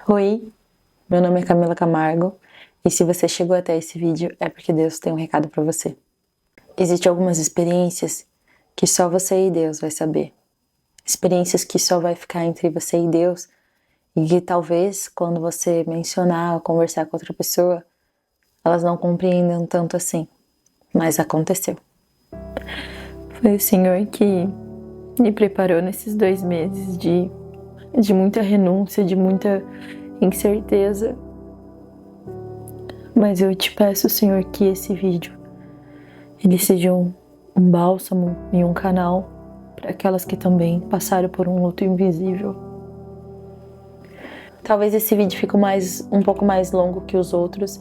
Oi, meu nome é Camila Camargo e se você chegou até esse vídeo é porque Deus tem um recado para você. Existem algumas experiências que só você e Deus vai saber. Experiências que só vai ficar entre você e Deus e que talvez quando você mencionar ou conversar com outra pessoa, elas não compreendam tanto assim, mas aconteceu. Foi o Senhor que me preparou nesses 2 meses de muita renúncia, de muita incerteza. Mas eu te peço, Senhor, que esse vídeo ele seja um bálsamo e um canal para aquelas que também passaram por um luto invisível. Talvez esse vídeo fique um pouco mais longo que os outros,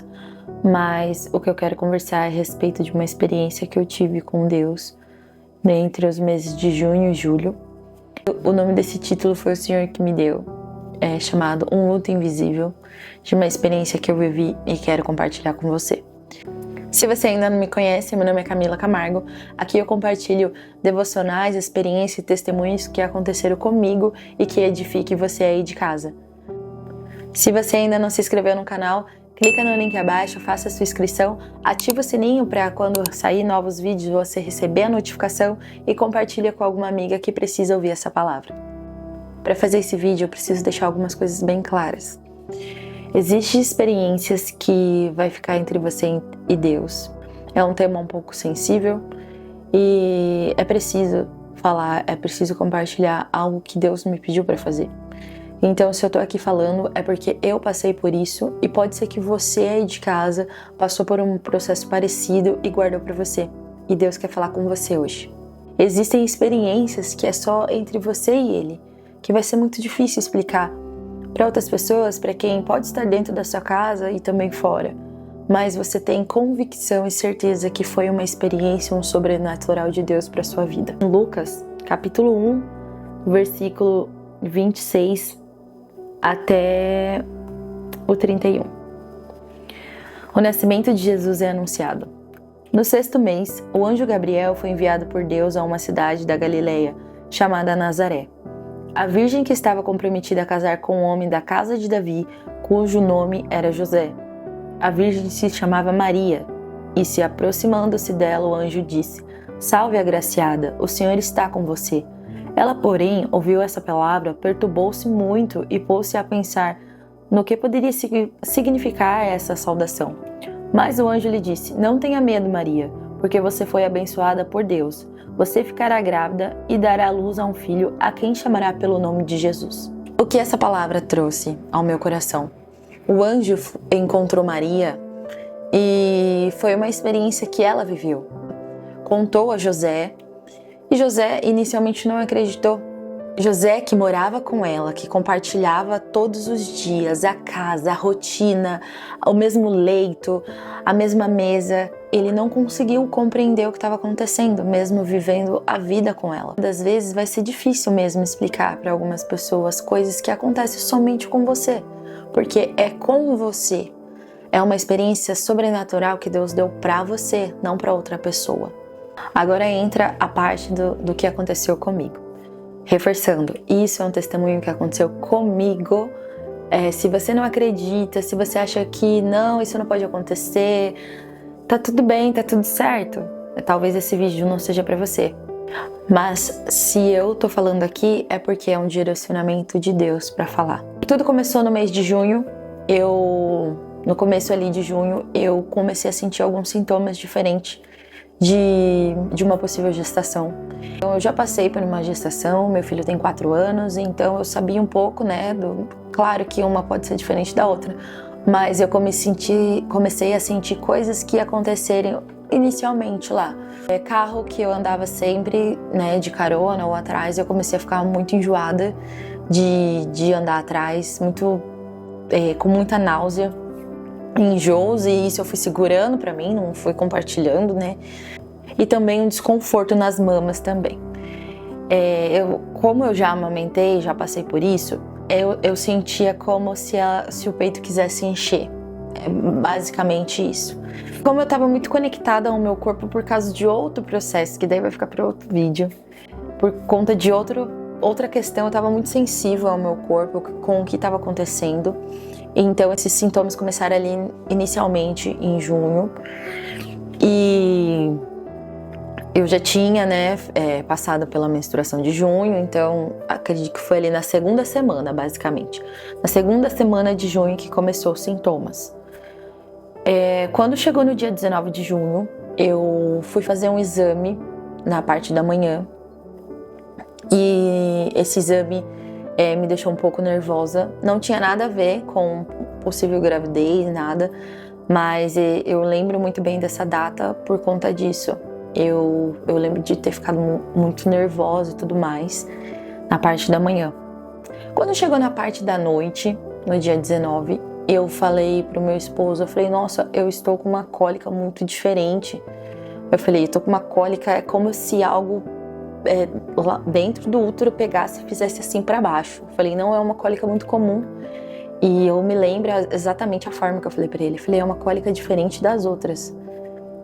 mas o que eu quero conversar é a respeito de uma experiência que eu tive com Deus entre os meses de junho e julho. O nome desse título foi o Senhor que me deu, chamado Um Luto Invisível, de uma experiência que eu vivi e quero compartilhar com você. Se você ainda não me conhece, meu nome é Camila Camargo. Aqui eu compartilho devocionais, experiências e testemunhos que aconteceram comigo e que edifiquem você aí de casa. Se você ainda não se inscreveu no canal, clica no link abaixo, faça a sua inscrição, ativa o sininho para quando sair novos vídeos você receber a notificação e compartilha com alguma amiga que precisa ouvir essa palavra. Para fazer esse vídeo eu preciso deixar algumas coisas bem claras. Existem experiências que vai ficar entre você e Deus. É um tema um pouco sensível e é preciso falar, é preciso compartilhar algo que Deus me pediu para fazer. Então, se eu tô aqui falando, é porque eu passei por isso e pode ser que você aí de casa passou por um processo parecido e guardou para você. E Deus quer falar com você hoje. Existem experiências que é só entre você e Ele, que vai ser muito difícil explicar para outras pessoas, para quem pode estar dentro da sua casa e também fora. Mas você tem convicção e certeza que foi uma experiência, um sobrenatural de Deus para sua vida. Em Lucas, capítulo 1, versículo 26 até o 31. O nascimento de Jesus é anunciado. No 6º mês, o anjo Gabriel foi enviado por Deus a uma cidade da Galileia, chamada Nazaré. A virgem que estava comprometida a casar com um homem da casa de Davi, cujo nome era José. A virgem se chamava Maria, e se aproximando-se dela, o anjo disse: Salve, agraciada, o Senhor está com você. Ela, porém, ouviu essa palavra, perturbou-se muito e pôs-se a pensar no que poderia significar essa saudação. Mas o anjo lhe disse: Não tenha medo, Maria, porque você foi abençoada por Deus. Você ficará grávida e dará à luz a um filho, a quem chamará pelo nome de Jesus. O que essa palavra trouxe ao meu coração? O anjo encontrou Maria e foi uma experiência que ela viveu. Contou a José e José inicialmente não acreditou. José, que morava com ela, que compartilhava todos os dias a casa, a rotina, o mesmo leito, a mesma mesa, ele não conseguiu compreender o que estava acontecendo, mesmo vivendo a vida com ela. Às vezes vai ser difícil mesmo explicar para algumas pessoas coisas que acontecem somente com você, porque é com você. É uma experiência sobrenatural que Deus deu para você, não para outra pessoa. Agora entra a parte do que aconteceu comigo. Reforçando, isso é um testemunho que aconteceu comigo. Se você não acredita, se você acha que não, isso não pode acontecer, tá tudo bem, tá tudo certo. Talvez esse vídeo não seja pra você. Mas se eu tô falando aqui, é porque é um direcionamento de Deus pra falar. Tudo começou no mês de junho. No começo ali de junho, eu comecei a sentir alguns sintomas diferentes de uma possível gestação. Eu já passei por uma gestação, meu filho tem 4 anos, então eu sabia um pouco, claro que uma pode ser diferente da outra, mas eu comecei a sentir coisas que acontecerem inicialmente lá. Carro que eu andava sempre, de carona ou atrás, eu comecei a ficar muito enjoada de andar atrás, com muita náusea, enjoos, e isso eu fui segurando pra mim, não fui compartilhando, E também um desconforto nas mamas também. Como eu já amamentei, já passei por isso, eu sentia como se o peito quisesse encher. É basicamente isso. Como eu estava muito conectada ao meu corpo por causa de outro processo, que daí vai ficar para outro vídeo, por conta de outro outra questão, eu estava muito sensível ao meu corpo, com o que estava acontecendo. Então esses sintomas começaram ali inicialmente em junho. E eu já tinha, né, passado pela menstruação de junho, então acredito que foi ali na segunda semana, basicamente. Na segunda semana de junho que começou os sintomas. Quando chegou no dia 19 de junho, eu fui fazer um exame na parte da manhã. E esse exame me deixou um pouco nervosa. Não tinha nada a ver com possível gravidez, nada. Mas eu lembro muito bem dessa data por conta disso. Eu lembro de ter ficado muito nervosa e tudo mais na parte da manhã. Quando chegou na parte da noite, no dia 19, eu falei pro meu esposo, eu falei, nossa, eu estou com uma cólica muito diferente. Eu falei, eu tô com uma cólica, é como se algo lá dentro do útero pegasse e fizesse assim pra baixo. Eu falei, não é uma cólica muito comum. E eu me lembro exatamente a forma que eu falei pra ele. Eu falei, é uma cólica diferente das outras.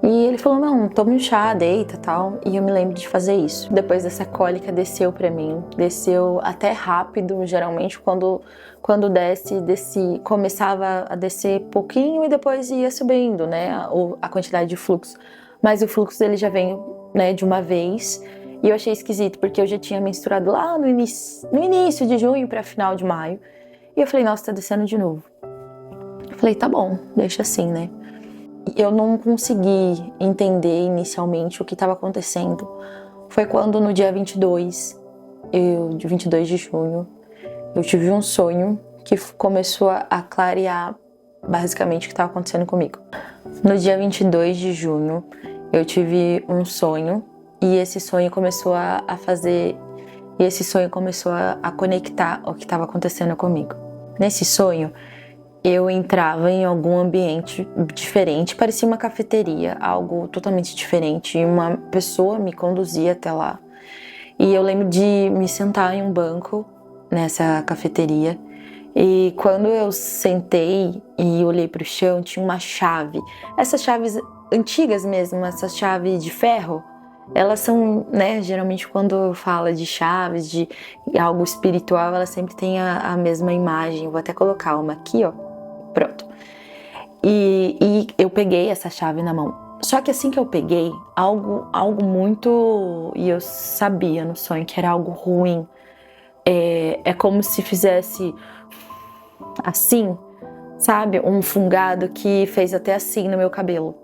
E ele falou, não, toma um chá, deita e tal. E eu me lembro de fazer isso. Depois dessa cólica desceu pra mim. Desceu até rápido, geralmente quando começava a descer pouquinho e depois ia subindo, né, a quantidade de fluxo. Mas o fluxo dele já veio, né, de uma vez. E eu achei esquisito, porque eu já tinha menstruado lá no início de junho pra final de maio. E eu falei, nossa, tá descendo de novo. Eu falei, tá bom, deixa assim, né? Eu não consegui entender inicialmente o que estava acontecendo. Foi quando no dia 22 de junho, eu tive um sonho que começou a clarear basicamente o que estava acontecendo comigo. No dia 22 de junho, eu tive um sonho e esse sonho começou a conectar o que estava acontecendo comigo. Nesse sonho, eu entrava em algum ambiente diferente, parecia uma cafeteria, algo totalmente diferente, e uma pessoa me conduzia até lá. E eu lembro de me sentar em um banco nessa cafeteria, e quando eu sentei e olhei para o chão, tinha uma chave. Essas chaves antigas mesmo, essas chaves de ferro, elas são, né, geralmente quando fala de chaves, de algo espiritual, ela sempre tem a mesma imagem. Eu vou até colocar uma aqui, ó. Pronto. E eu peguei essa chave na mão. Só que assim que eu peguei, algo muito... E eu sabia no sonho que era algo ruim. É como se fizesse assim, sabe? Um fungado que fez até assim no meu cabelo.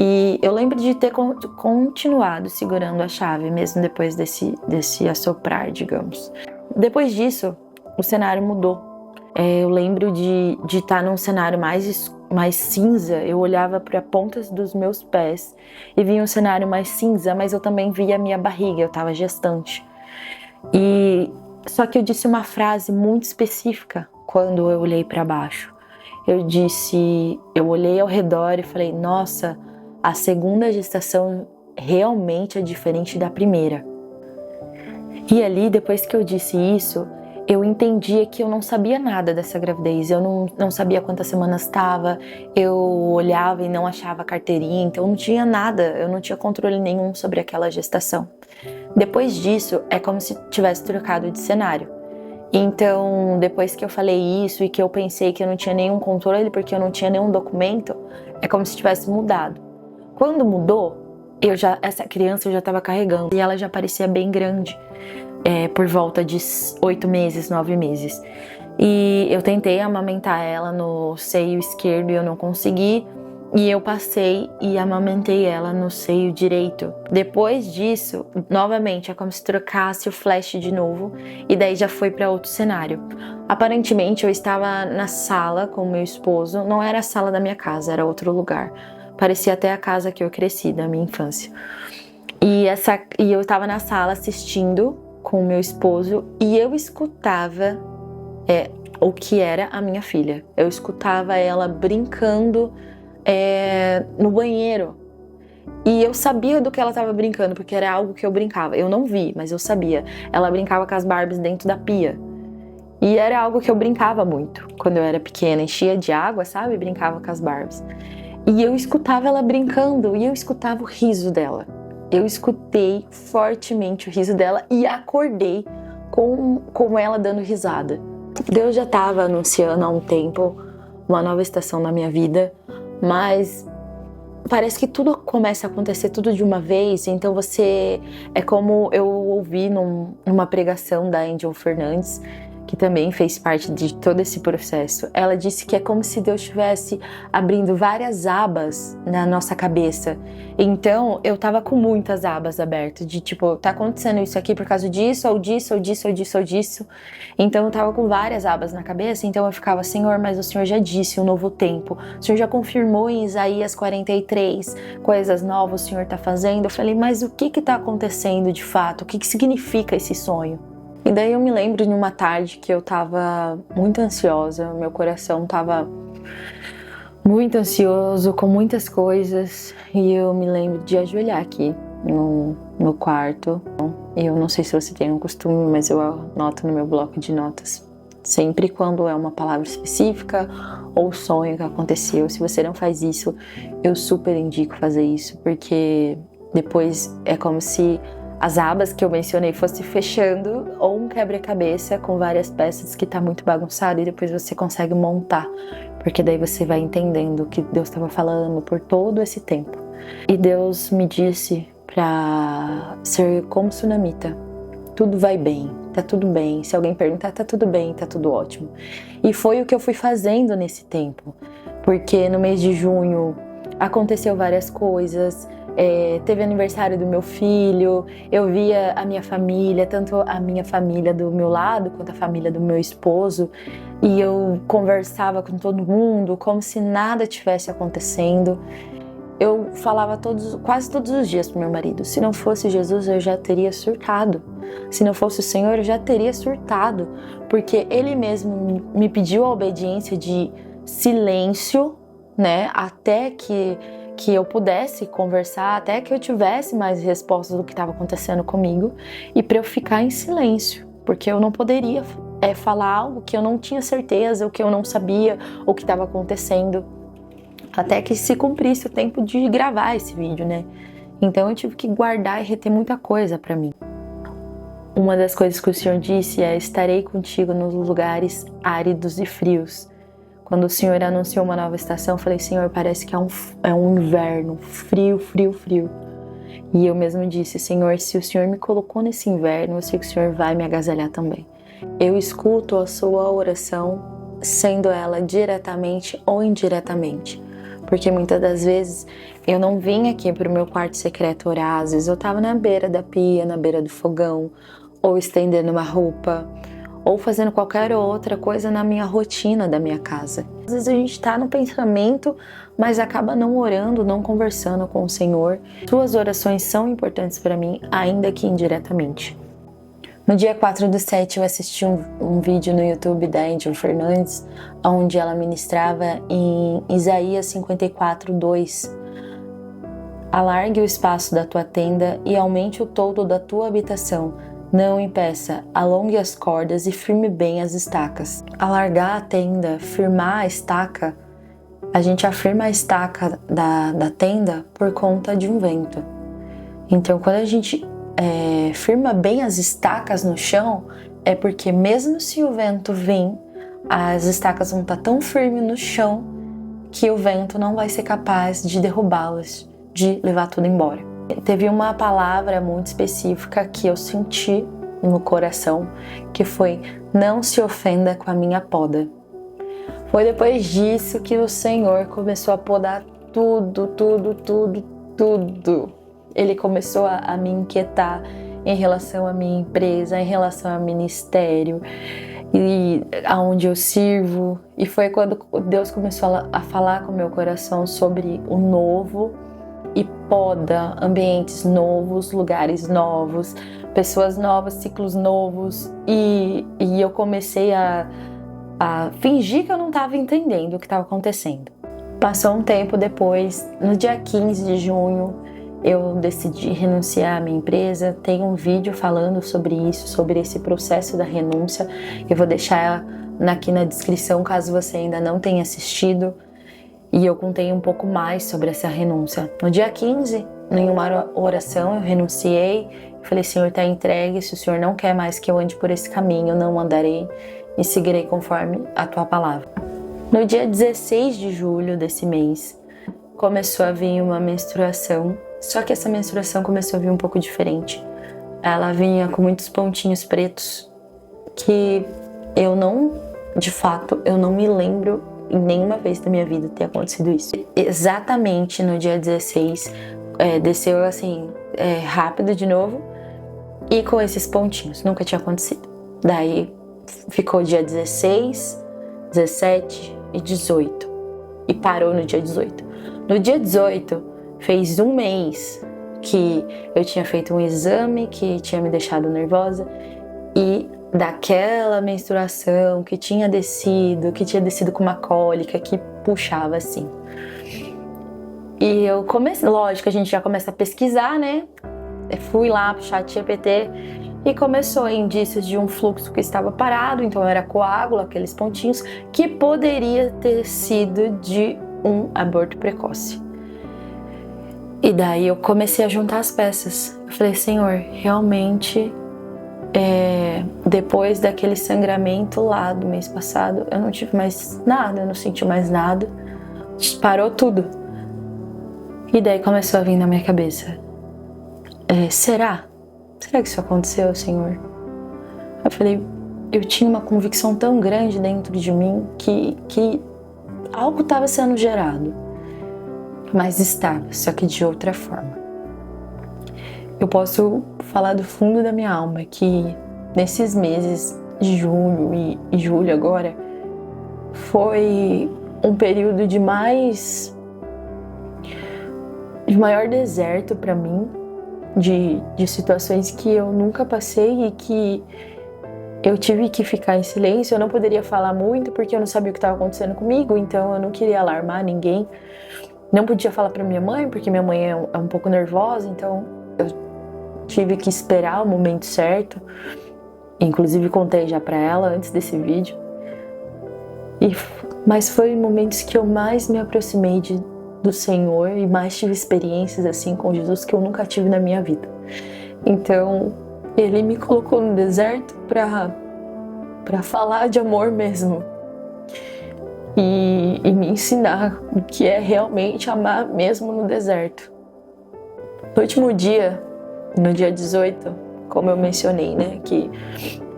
E eu lembro de ter continuado segurando a chave, mesmo depois desse assoprar, digamos. Depois disso, o cenário mudou. Eu lembro de estar num cenário mais cinza. Eu olhava para pontas dos meus pés e via um cenário mais cinza, mas eu também via a minha barriga, eu estava gestante. Só que eu disse uma frase muito específica quando eu olhei para baixo. Eu olhei ao redor e falei, nossa, a segunda gestação realmente é diferente da primeira. E ali, depois que eu disse isso, eu entendia que eu não sabia nada dessa gravidez. Eu não sabia quantas semanas estava, eu olhava e não achava carteirinha, então não tinha nada, eu não tinha controle nenhum sobre aquela gestação. Depois disso, é como se tivesse trocado de cenário. Então, depois que eu falei isso e que eu pensei que eu não tinha nenhum controle, porque eu não tinha nenhum documento, é como se tivesse mudado. Quando mudou, essa criança eu já estava carregando e ela já parecia bem grande, por volta de 8 meses, 9 meses. E eu tentei amamentar ela no seio esquerdo e eu não consegui. E eu passei e amamentei ela no seio direito. Depois disso, novamente, é como se trocasse o flash de novo. E daí já foi para outro cenário. Aparentemente, eu estava na sala com meu esposo. Não era a sala da minha casa, era outro lugar. Parecia até a casa que eu cresci, da minha infância. E eu estava na sala assistindo com meu esposo. E eu escutava o que era a minha filha. Eu escutava ela brincando no banheiro. E eu sabia do que ela estava brincando, porque era algo que eu brincava. Eu não vi, mas eu sabia. Ela brincava com as Barbies dentro da pia. E era algo que eu brincava muito quando eu era pequena. Enchia de água, sabe? Brincava com as Barbies. E eu escutava ela brincando e eu escutava o riso dela. Eu escutei fortemente o riso dela e acordei com ela dando risada. Deus já estava anunciando há um tempo uma nova estação na minha vida, mas parece que tudo começa a acontecer tudo de uma vez. Então é como eu ouvi numa pregação da Angel Fernandes, que também fez parte de todo esse processo. Ela disse que é como se Deus estivesse abrindo várias abas na nossa cabeça. Então eu tava com muitas abas abertas, de tipo, tá acontecendo isso aqui por causa disso, ou disso, ou disso, ou disso, ou disso. Então eu tava com várias abas na cabeça, então eu ficava, Senhor, mas o Senhor já disse um novo tempo, o Senhor já confirmou em Isaías 43, coisas novas o Senhor tá fazendo. Eu falei, mas o que tá acontecendo de fato? O que significa esse sonho? E daí eu me lembro de uma tarde que eu tava muito ansiosa, meu coração tava muito ansioso, com muitas coisas, e eu me lembro de ajoelhar aqui no quarto. Eu não sei se você tem um costume, mas eu anoto no meu bloco de notas, sempre quando é uma palavra específica ou sonho que aconteceu. Se você não faz isso, eu super indico fazer isso, porque depois é como se as abas que eu mencionei fossem fechando, ou um quebra-cabeça com várias peças que tá muito bagunçado, e depois você consegue montar, porque daí você vai entendendo o que Deus estava falando por todo esse tempo. E Deus me disse pra ser como sunamita. Tudo vai bem, tá tudo bem. Se alguém perguntar, tá tudo bem, tá tudo ótimo. E foi o que eu fui fazendo nesse tempo, porque no mês de junho aconteceu várias coisas. Teve aniversário do meu filho, eu via a minha família, tanto a minha família do meu lado quanto a família do meu esposo, e eu conversava com todo mundo como se nada tivesse acontecendo. Eu falava quase todos os dias pro meu marido, se não fosse Jesus eu já teria surtado, se não fosse o Senhor eu já teria surtado, porque Ele mesmo me pediu a obediência de silêncio, né, até que eu pudesse conversar, até que eu tivesse mais respostas do que estava acontecendo comigo, e para eu ficar em silêncio, porque eu não poderia falar algo que eu não tinha certeza, ou que eu não sabia, o que estava acontecendo, até que se cumprisse o tempo de gravar esse vídeo, né? Então eu tive que guardar e reter muita coisa para mim. Uma das coisas que o Senhor disse é: estarei contigo nos lugares áridos e frios. Quando o Senhor anunciou uma nova estação, eu falei, Senhor, parece que é um inverno, frio, frio, frio. E eu mesmo disse, Senhor, se o Senhor me colocou nesse inverno, eu sei que o Senhor vai me agasalhar também. Eu escuto a sua oração, sendo ela diretamente ou indiretamente. Porque muitas das vezes eu não vim aqui para o meu quarto secreto orar, às vezes eu estava na beira da pia, na beira do fogão, ou estendendo uma roupa, ou fazendo qualquer outra coisa na minha rotina da minha casa. Às vezes a gente está no pensamento, mas acaba não orando, não conversando com o Senhor. Suas orações são importantes para mim, ainda que indiretamente. No dia 4/7 eu assisti um vídeo no YouTube da Angel Fernandes, onde ela ministrava em Isaías 54:2. Alargue o espaço da tua tenda e aumente o toldo da tua habitação. Não impeça, alongue as cordas e firme bem as estacas. Alargar a tenda, firmar a estaca, a gente afirma a estaca da tenda por conta de um vento. Então, quando a gente firma bem as estacas no chão, é porque mesmo se o vento vir, as estacas vão estar tão firmes no chão que o vento não vai ser capaz de derrubá-las, de levar tudo embora. Teve uma palavra muito específica que eu senti no coração, que foi: não se ofenda com a minha poda. Foi depois disso que o Senhor começou a podar tudo. Ele começou a me inquietar em relação à minha empresa, em relação ao ministério e aonde eu sirvo. E foi quando Deus começou a falar com o meu coração sobre o novo, e poda ambientes novos, lugares novos, pessoas novas, ciclos novos, e eu comecei a fingir que eu não estava entendendo o que estava acontecendo. Passou um tempo depois, no dia 15 de junho, eu decidi renunciar à minha empresa. Tem um vídeo falando sobre isso, sobre esse processo da renúncia. Eu vou deixar aqui na descrição caso você ainda não tenha assistido. E eu contei um pouco mais sobre essa renúncia. No dia 15, nenhuma oração, eu renunciei. Falei, Senhor, está entregue, se o Senhor não quer mais que eu ande por esse caminho, eu não andarei e seguirei conforme a tua palavra. No dia 16 de julho desse mês, começou a vir uma menstruação, só que essa menstruação começou a vir um pouco diferente. Ela vinha com muitos pontinhos pretos, que eu não, de fato, eu não me lembro em nenhuma vez da minha vida ter acontecido isso. Exatamente no dia 16, desceu assim, rápido de novo, e com esses pontinhos, nunca tinha acontecido. Daí ficou dia 16, 17 e 18, e parou no dia 18. No dia 18, fez um mês que eu tinha feito um exame que tinha me deixado nervosa, e daquela menstruação que tinha descido com uma cólica que puxava assim. E eu comecei, lógico, a gente já começa a pesquisar, né? Eu fui lá pro ChatGPT e começou indícios de um fluxo que estava parado, então era coágulo, aqueles pontinhos, que poderia ter sido de um aborto precoce. E daí eu comecei a juntar as peças. Eu falei, Senhor, realmente, depois daquele sangramento lá do mês passado, eu não tive mais nada, eu não senti mais nada. Parou tudo. E daí começou a vir na minha cabeça, será? Será que isso aconteceu, Senhor? Eu falei, eu tinha uma convicção tão grande dentro de mim que algo estava sendo gerado, mas estava, só que de outra forma. Eu posso falar do fundo da minha alma que nesses meses de junho e julho agora foi um período de maior deserto para mim, de situações que eu nunca passei e que eu tive que ficar em silêncio. Eu não poderia falar muito porque eu não sabia o que estava acontecendo comigo, então eu não queria alarmar ninguém. Não podia falar para minha mãe porque minha mãe é um pouco nervosa, então eu tive que esperar o momento certo. Inclusive contei já para ela antes desse vídeo. Mas foi momentos que eu mais me aproximei do Senhor e mais tive experiências assim com Jesus que eu nunca tive na minha vida. Então, Ele me colocou no deserto para falar de amor mesmo e me ensinar o que é realmente amar mesmo no deserto. No último dia, no dia 18, como eu mencionei, né, que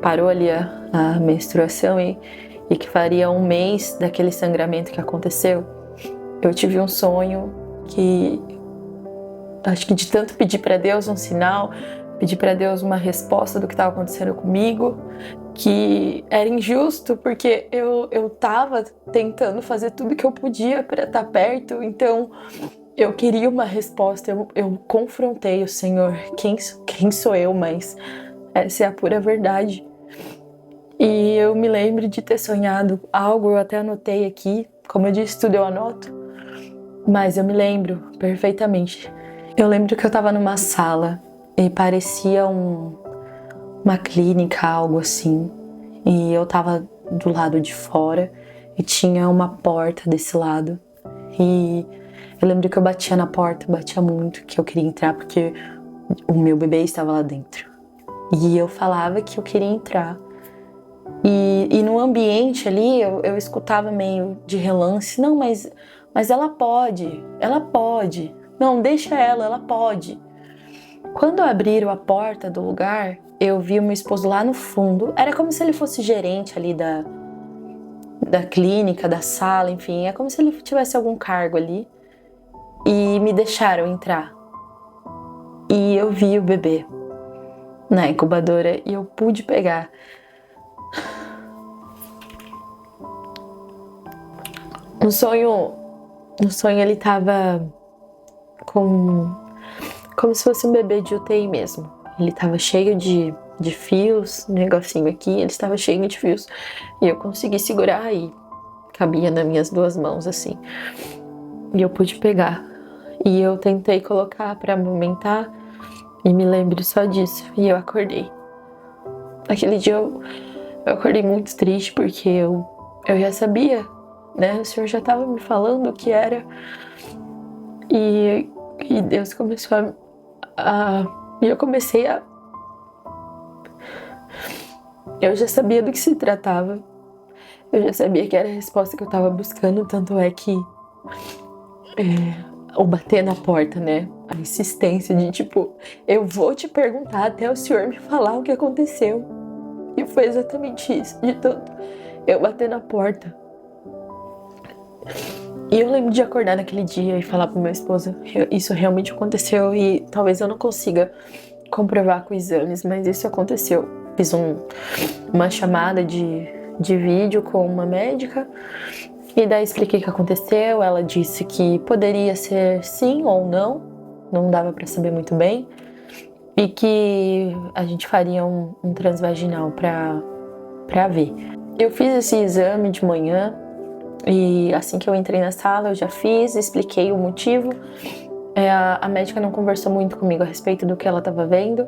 parou ali a menstruação e que faria um mês daquele sangramento que aconteceu, eu tive um sonho que, acho que de tanto pedir para Deus um sinal, pedir para Deus uma resposta do que estava acontecendo comigo, que era injusto porque eu estava tentando fazer tudo que eu podia para estar perto, então eu queria uma resposta. Eu confrontei o Senhor, quem sou eu, mas essa é a pura verdade. E eu me lembro de ter sonhado algo, eu até anotei aqui, como eu disse, tudo eu anoto. Mas eu me lembro perfeitamente. Eu lembro que eu estava numa sala e parecia uma clínica, algo assim. E eu estava do lado de fora e tinha uma porta desse lado. E eu lembro que eu batia na porta, batia muito, que eu queria entrar porque o meu bebê estava lá dentro. E eu falava que eu queria entrar. E no ambiente ali eu escutava meio de relance, não, mas ela pode, não, deixa ela pode. Quando abriram a porta do lugar, eu vi o meu esposo lá no fundo, era como se ele fosse gerente ali da clínica, da sala, enfim, é como se ele tivesse algum cargo ali, e me deixaram entrar. E eu vi o bebê na incubadora e eu pude pegar. No sonho ele tava como se fosse um bebê de UTI mesmo. Ele tava cheio de fios, um negocinho aqui, ele estava cheio de fios. E eu consegui segurar e cabia nas minhas duas mãos assim. E eu pude pegar. E eu tentei colocar pra amamentar e me lembro só disso. E eu acordei. Aquele dia eu acordei muito triste porque eu já sabia, né? O Senhor já estava me falando o que era. E E Deus começou e eu comecei a... Eu já sabia do que se tratava. Eu já sabia que era a resposta que eu tava buscando, tanto é que o bater na porta, né? A insistência de tipo, eu vou te perguntar até o senhor me falar o que aconteceu. E foi exatamente isso, de tanto eu bater na porta. E eu lembro de acordar naquele dia e falar pro meu esposo, isso realmente aconteceu e talvez eu não consiga comprovar com exames, mas isso aconteceu. Fiz uma chamada de vídeo com uma médica e daí expliquei o que aconteceu. Ela disse que poderia ser sim ou não dava pra saber muito bem, e que a gente faria um transvaginal pra ver. Eu fiz esse exame de manhã e assim que eu entrei na sala eu já fiz, expliquei o motivo. A médica não conversou muito comigo a respeito do que ela estava vendo,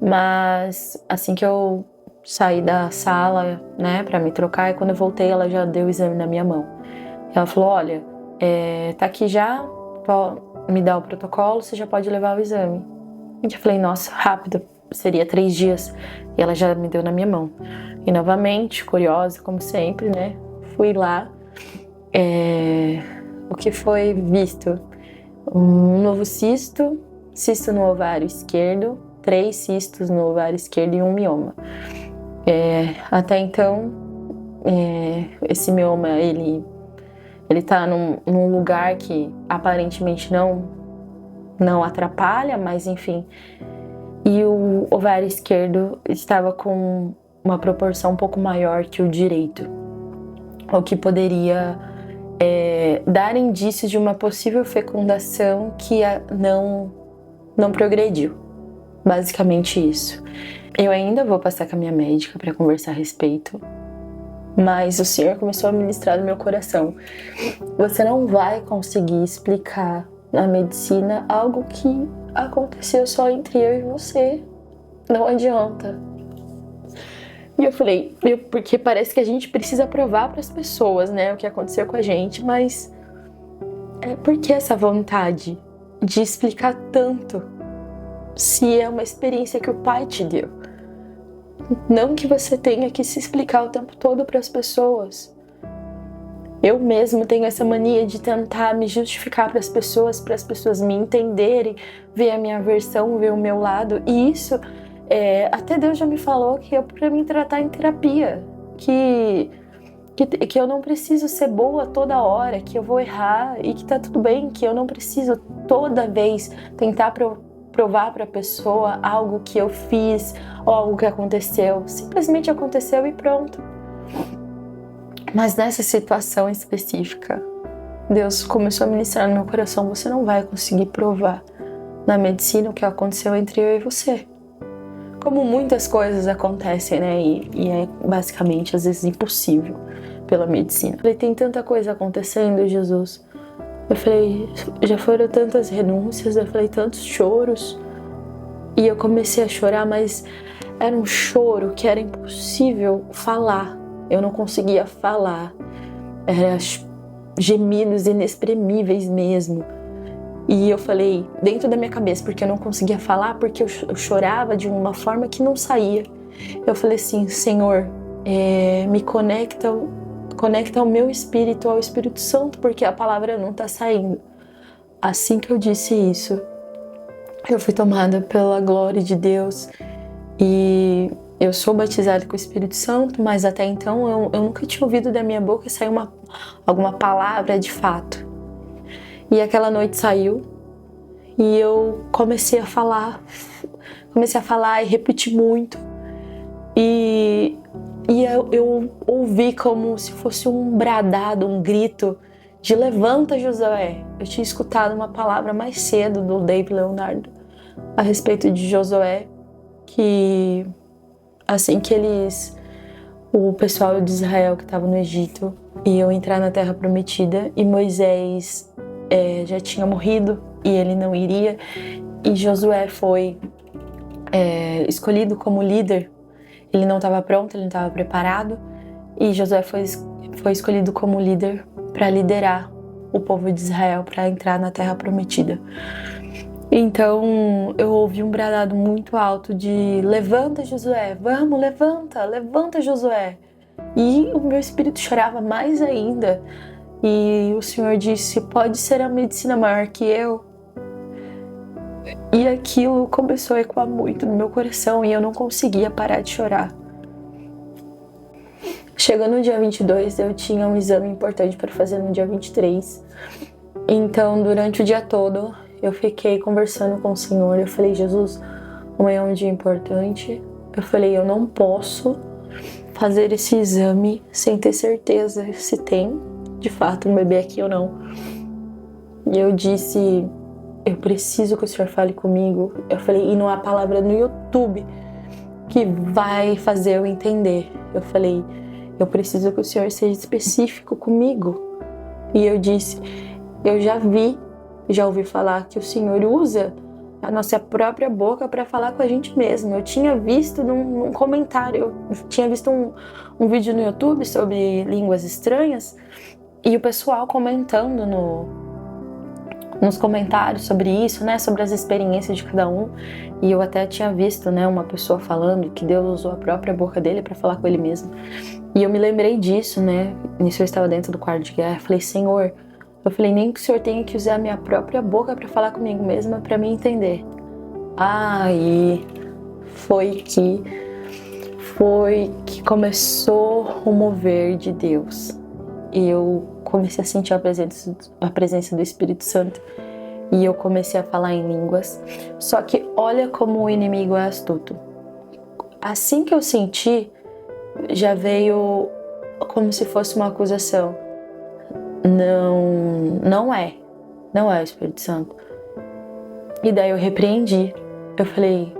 mas assim que eu saí da sala, né, pra me trocar, e quando eu voltei ela já deu o exame na minha mão. Ela falou, olha, tá aqui já, me dá o protocolo, você já pode levar o exame. E eu falei, nossa, rápido, seria 3 dias. E ela já me deu na minha mão. E novamente, curiosa, como sempre, né, fui lá. O que foi visto? Um novo cisto no ovário esquerdo, 3 cistos no ovário esquerdo e um mioma. Até então, esse mioma, ele tá num lugar que aparentemente não atrapalha, mas enfim. E o ovário esquerdo estava com uma proporção um pouco maior que o direito, o que poderia dar indícios de uma possível fecundação que não progrediu. Basicamente isso. Eu ainda vou passar com a minha médica para conversar a respeito, mas o Senhor começou a ministrar no meu coração. Você não vai conseguir explicar na medicina algo que aconteceu só entre eu e você. Não adianta. E eu falei, porque parece que a gente precisa provar para as pessoas, né, o que aconteceu com a gente, mas por que essa vontade de explicar tanto se é uma experiência que o Pai te deu? Não que você tenha que se explicar o tempo todo para as pessoas. Eu mesmo tenho essa mania de tentar me justificar para as pessoas me entenderem, ver a minha versão, ver o meu lado. E isso, até Deus já me falou que é para me tratar em terapia, que eu não preciso ser boa toda hora, que eu vou errar e que tá tudo bem, que eu não preciso toda vez tentar provar para a pessoa algo que eu fiz ou algo que aconteceu. Simplesmente aconteceu e pronto. Mas nessa situação específica, Deus começou a ministrar no meu coração, você não vai conseguir provar na medicina o que aconteceu entre eu e você. Como muitas coisas acontecem, né? E é basicamente, às vezes, impossível pela medicina. Eu falei, tem tanta coisa acontecendo, Jesus. Eu falei, já foram tantas renúncias, eu falei, tantos choros. E eu comecei a chorar, mas era um choro que era impossível falar. Eu não conseguia falar. Eram gemidos inexprimíveis mesmo. E eu falei, dentro da minha cabeça, porque eu não conseguia falar, porque eu chorava de uma forma que não saía. Eu falei assim, Senhor, me conecta o meu espírito ao Espírito Santo, porque a palavra não está saindo. Assim que eu disse isso, eu fui tomada pela glória de Deus e eu sou batizada com o Espírito Santo, mas até então eu nunca tinha ouvido da minha boca sair alguma palavra de fato. E aquela noite saiu e eu comecei a falar e repetir muito. E eu ouvi como se fosse um bradado, um grito de levanta, Josué. Eu tinha escutado uma palavra mais cedo do Dave Leonardo a respeito de Josué, que assim que o pessoal de Israel que estava no Egito iam entrar na Terra Prometida e Moisés já tinha morrido e ele não iria, e Josué foi escolhido como líder. Ele não estava pronto, ele não estava preparado, e Josué foi escolhido como líder para liderar o povo de Israel para entrar na Terra Prometida. Então eu ouvi um bradado muito alto de: levanta, Josué, vamos, levanta, levanta, Josué. E o meu espírito chorava mais ainda. E o Senhor disse: pode ser a medicina maior que eu. E aquilo começou a ecoar muito no meu coração e eu não conseguia parar de chorar. Chegando no dia 22, eu tinha um exame importante para fazer no dia 23. Então, durante o dia todo, eu fiquei conversando com o Senhor. Eu falei: Jesus, amanhã é um dia importante. Eu falei: eu não posso fazer esse exame sem ter certeza se tem, de fato, um bebê aqui ou não. E eu disse: eu preciso que o Senhor fale comigo. Eu falei: e não há palavra no YouTube que vai fazer eu entender. Eu falei: eu preciso que o Senhor seja específico comigo. E eu disse: eu já ouvi falar que o Senhor usa a nossa própria boca para falar com a gente mesmo. Eu tinha visto num comentário, eu tinha visto um vídeo no YouTube sobre línguas estranhas e o pessoal comentando nos comentários sobre isso, né, sobre as experiências de cada um. E eu até tinha visto, né, uma pessoa falando que Deus usou a própria boca dele para falar com ele mesmo. E eu me lembrei disso, né, nisso eu estava dentro do quarto de guerra. Eu falei: Senhor, eu falei, nem que o Senhor tenha que usar a minha própria boca para falar comigo mesma, para me entender. Aí foi que começou o mover de Deus. E eu comecei a sentir a presença do Espírito Santo. E eu comecei a falar em línguas. Só que olha como o inimigo é astuto. Assim que eu senti, já veio como se fosse uma acusação. Não é o Espírito Santo. E daí eu repreendi. Eu falei,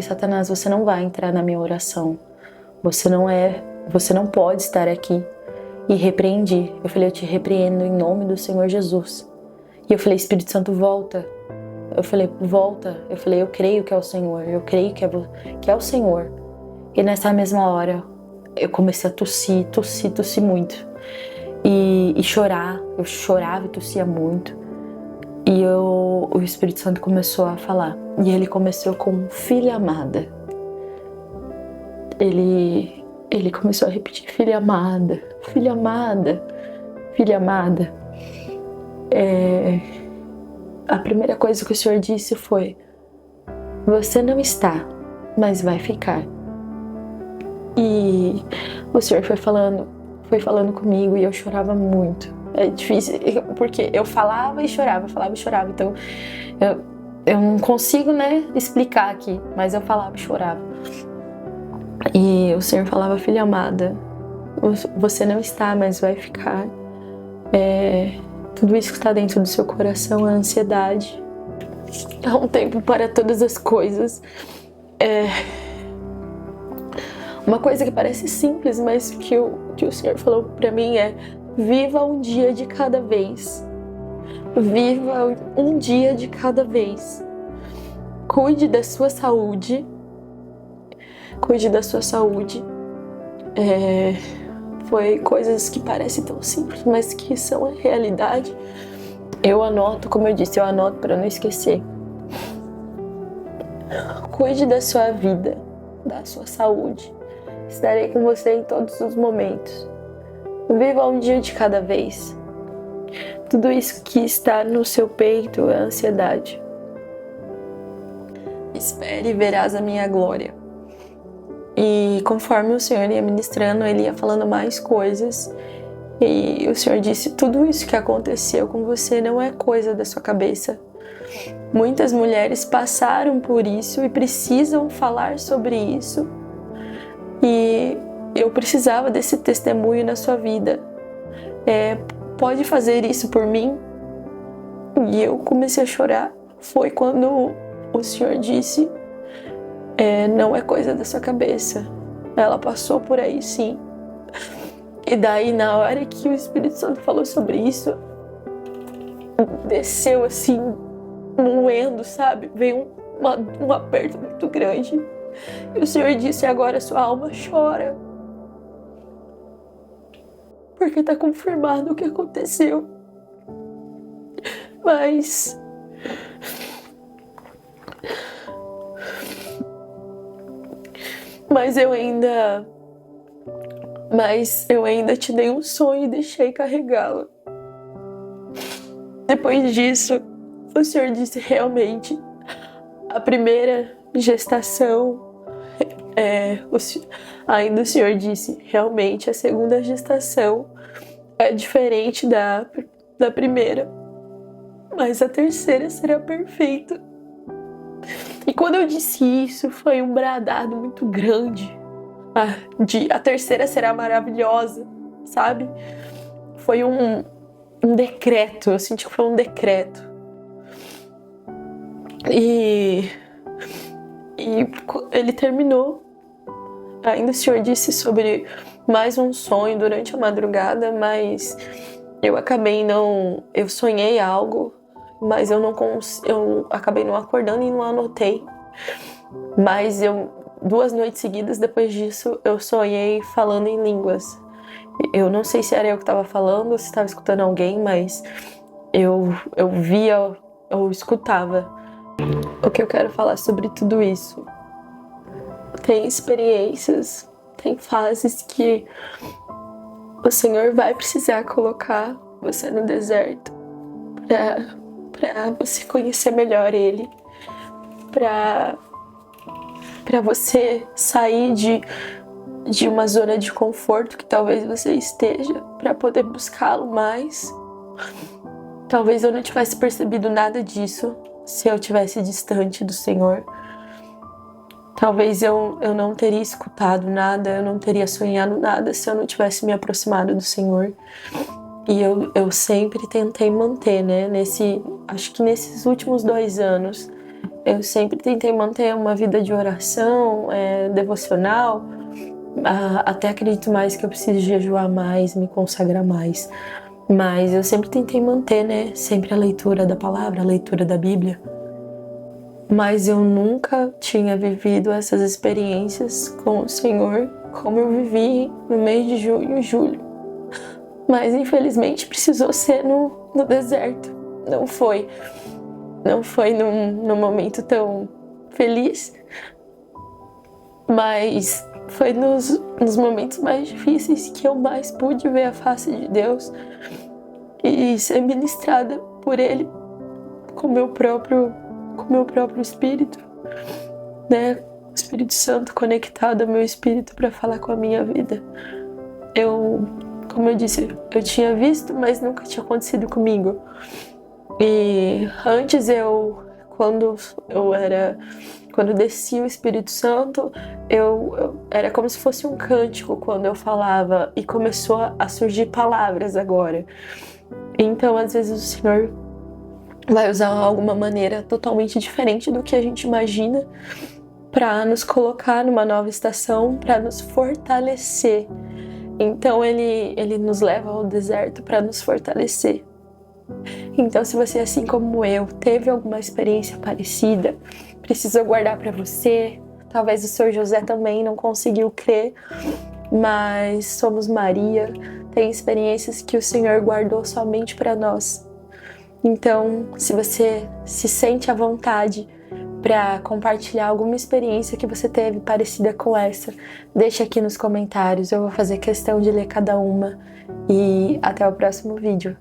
Satanás, você não vai entrar na minha oração. Você não pode estar aqui. E repreendi. Eu falei: eu te repreendo em nome do Senhor Jesus. E eu falei: Espírito Santo, volta. Eu falei: volta. Eu falei: eu creio que é o Senhor. Eu creio que é o Senhor. E nessa mesma hora, eu comecei a tossir muito. E chorar. Eu chorava e tossia muito. E o Espírito Santo começou a falar. E ele começou com: filha amada. Ele começou a repetir: filha amada, filha amada, filha amada. A primeira coisa que o Senhor disse foi: você não está, mas vai ficar. E o Senhor foi falando comigo e eu chorava muito. É difícil, porque eu falava e chorava. Então eu não consigo, né, explicar aqui, mas eu falava e chorava. E o Senhor falava: filha amada, você não está, mas vai ficar. Tudo isso que está dentro do seu coração é ansiedade. Há um tempo para todas as coisas. Uma coisa que parece simples, mas que o Senhor falou para mim é: viva um dia de cada vez. Viva um dia de cada vez. Cuide da sua saúde. Cuide da sua saúde. Foi coisas que parecem tão simples, mas que são a realidade. Eu anoto, como eu disse, para não esquecer. Cuide da sua vida, da sua saúde. Estarei com você em todos os momentos. Viva um dia de cada vez. Tudo isso que está no seu peito é ansiedade. Espere e verás a minha glória. E conforme o Senhor ia ministrando, ele ia falando mais coisas. E o Senhor disse: tudo isso que aconteceu com você não é coisa da sua cabeça. Muitas mulheres passaram por isso e precisam falar sobre isso. E eu precisava desse testemunho na sua vida. Pode fazer isso por mim? E eu comecei a chorar. Foi quando o Senhor disse: não é coisa da sua cabeça. Ela passou por aí, sim. E daí, na hora que o Espírito Santo falou sobre isso, desceu assim, moendo, sabe? Veio um aperto muito grande. E o Senhor disse: agora sua alma chora. Porque está confirmado o que aconteceu. Mas Mas eu ainda te dei um sonho e deixei carregá-lo. Depois disso, o Senhor disse realmente, a primeira gestação, ainda o Senhor disse, realmente a segunda gestação é diferente da primeira, mas a terceira será perfeita. E quando eu disse isso, foi um bradado muito grande, a terceira será maravilhosa, sabe? Foi um decreto, eu senti que foi um decreto. E ele terminou. Ainda o Senhor disse sobre mais um sonho durante a madrugada, mas eu sonhei algo, mas eu acabei não acordando e não anotei. Mas 2 noites seguidas depois disso, eu sonhei falando em línguas. Eu não sei se era eu que estava falando ou se estava escutando alguém, mas eu via ou escutava. O que eu quero falar sobre tudo isso? Tem experiências, tem fases que o Senhor vai precisar colocar você no deserto para você conhecer melhor Ele, para você sair de uma zona de conforto que talvez você esteja, para poder buscá-lo mais. Talvez eu não tivesse percebido nada disso se eu tivesse distante do Senhor. Talvez eu não teria escutado nada, eu não teria sonhado nada se eu não tivesse me aproximado do Senhor. E eu sempre tentei manter, né? Acho que nesses últimos 2 anos, eu sempre tentei manter uma vida de oração, devocional. Até acredito mais que eu preciso jejuar mais, me consagrar mais. Mas eu sempre tentei manter, né? Sempre a leitura da palavra, a leitura da Bíblia. Mas eu nunca tinha vivido essas experiências com o Senhor como eu vivi no mês de junho e julho. Mas infelizmente precisou ser no deserto. Não foi num momento tão feliz, mas foi nos momentos mais difíceis que eu mais pude ver a face de Deus e ser ministrada por Ele com meu próprio espírito, né? O Espírito Santo conectado ao meu espírito para falar com a minha vida. Como eu disse, eu tinha visto, mas nunca tinha acontecido comigo. E antes quando descia o Espírito Santo, era como se fosse um cântico quando eu falava, e começou a surgir palavras agora. Então, às vezes o Senhor vai usar alguma maneira totalmente diferente do que a gente imagina para nos colocar numa nova estação, para nos fortalecer. Então ele nos leva ao deserto para nos fortalecer. Então, se você, assim como eu, teve alguma experiência parecida, precisa guardar para você. Talvez o Senhor José também não conseguiu crer, mas somos Maria. Tem experiências que o Senhor guardou somente para nós. Então, se você se sente à vontade para compartilhar alguma experiência que você teve parecida com essa, deixa aqui nos comentários. Eu vou fazer questão de ler cada uma. E até o próximo vídeo.